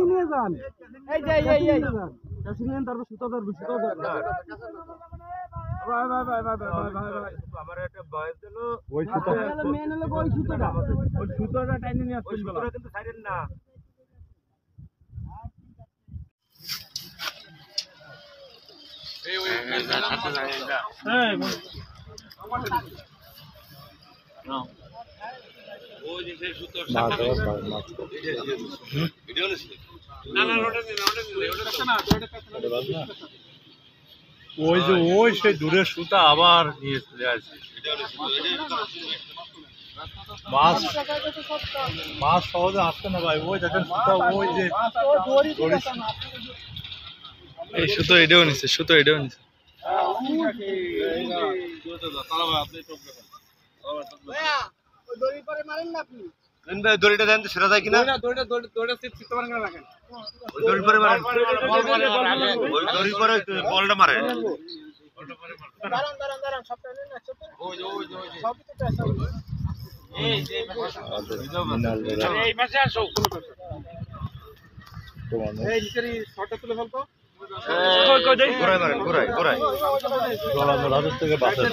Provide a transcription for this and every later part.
নিয়ে যান এই যে এই যান তারপর সুতো ধরবি আমার একটা বয়স দিল ওই সুতো মেন হলো ওই সুতোটা টাইনে নিয়ে আসছেন সুতোটা কিন্তু সাইডের না এই ওই হ্যাঁ ওই যে সুতো ভিডিও না ওই যে ওই সেই দূরের সুতা আবার নিয়ে চলে আসছে মাছ সহজে আসছে না ভাই ওই দেখেন সুতা ওই যে এই সুতো এটাও নিছে দড়িটা দেন সেটা যায় কিনা দড়ি পরে মারেন দড়ি পরে বলটা মারে থেকে বাঁচেন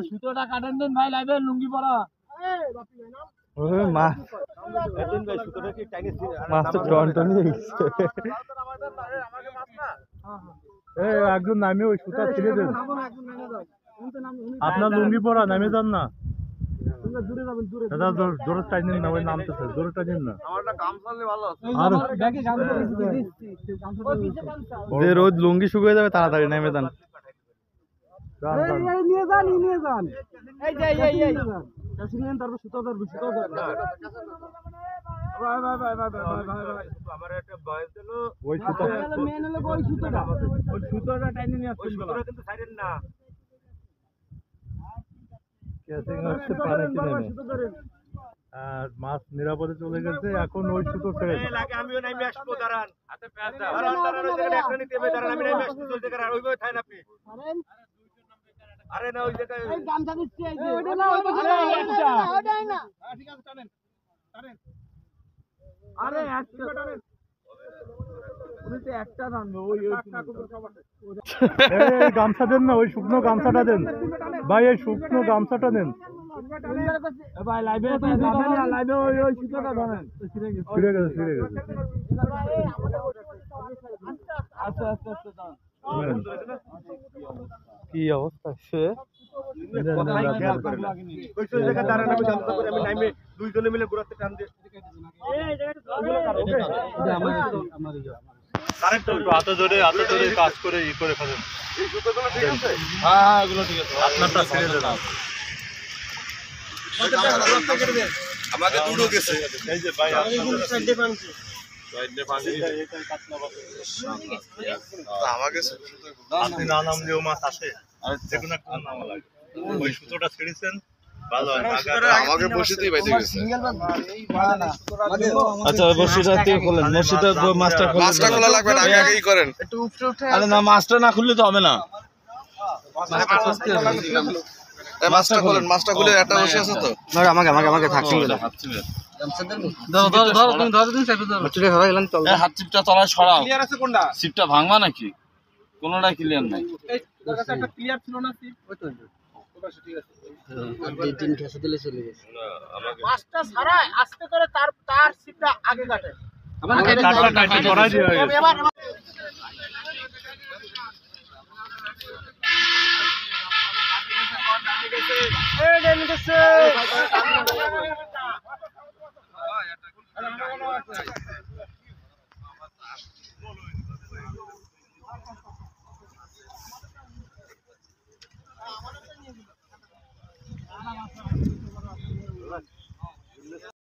সুতোটা কাটেন দেন ভাই লাইবে লুঙ্গি পরা একজন নামে ওই সুতা ছিঁড়ে দেন আপনার লুঙ্গি পরা নামে যান না দাদা জোরে টাইনেন না ওই নামতেছে জোরে টাইনেন না যে রোজ লুঙ্গি শুকিয়ে যাবে তাড়াতাড়ি নেমে যান নিয়ে যান তারপর সুতো ধরবি আমার একটা বয়স দিল ওই সুতো মেন হলো ওই সুতোটা টাইনে নিয়ে আসছেন সুতোটা কিন্তু সাইডের না আর মাছ নিরাপদে চলে গেছে এখন ওই সুতো ছেড়ে আমিও নাইমে আসবো দাঁড়ান একটা নিতে হবে দাঁড়ান আমি নাইমে আসবো চলতে কারণ ওইভাবে থাকেন আপনি আরে না ওই জায়গায় গামছা দিচ্ছি এই যে ওটা না ওটাই না ঠিক আছে টানেন আরে একটা টানেন তুমি তো একটা টানবে ওই এই গামছা দেন না ওই শুকনো গামছাটা দেন ভাই এই শুকনো গামছাটা দেন ভাই লাইভে লাইভে ওই সুতোটা ধরেন ছিঁড়ে গেছে আচ্ছা কি অবস্থা সে দুইজনে মিলে ঘোরাতে টান দিয়ে হাতে ধরে কাজ করে ই করে ফেলেন হ্যাঁ এগুলো ঠিক আছে আপনারটা ছেড়ে দেন আমাকে দুটো গেছে এই যে ভাই আপনি না নাম দিয়েও মাছ আসে যে কোনো একটা নামা লাগে ওই সুতোটা ছেড়েছেন ভালো হয় আমাকে বসিতেই বাইতে গেছে আচ্ছা বর্ষিটা দিয়ে খোলেন মাছটা খোলা লাগবে না আগেই করেন আরে না মাছটা না খুললে তো হবে না মাছটা খুলে একটা বসে আছে তো আমাকে থাকছি হাত চিপটা তলায় সরাও চিপটা ভাঙবা নাকি কোনটা ক্লিয়ার নাই মাছটা ছাড়াই আস্তে করে তার সিটটা আগে কাটে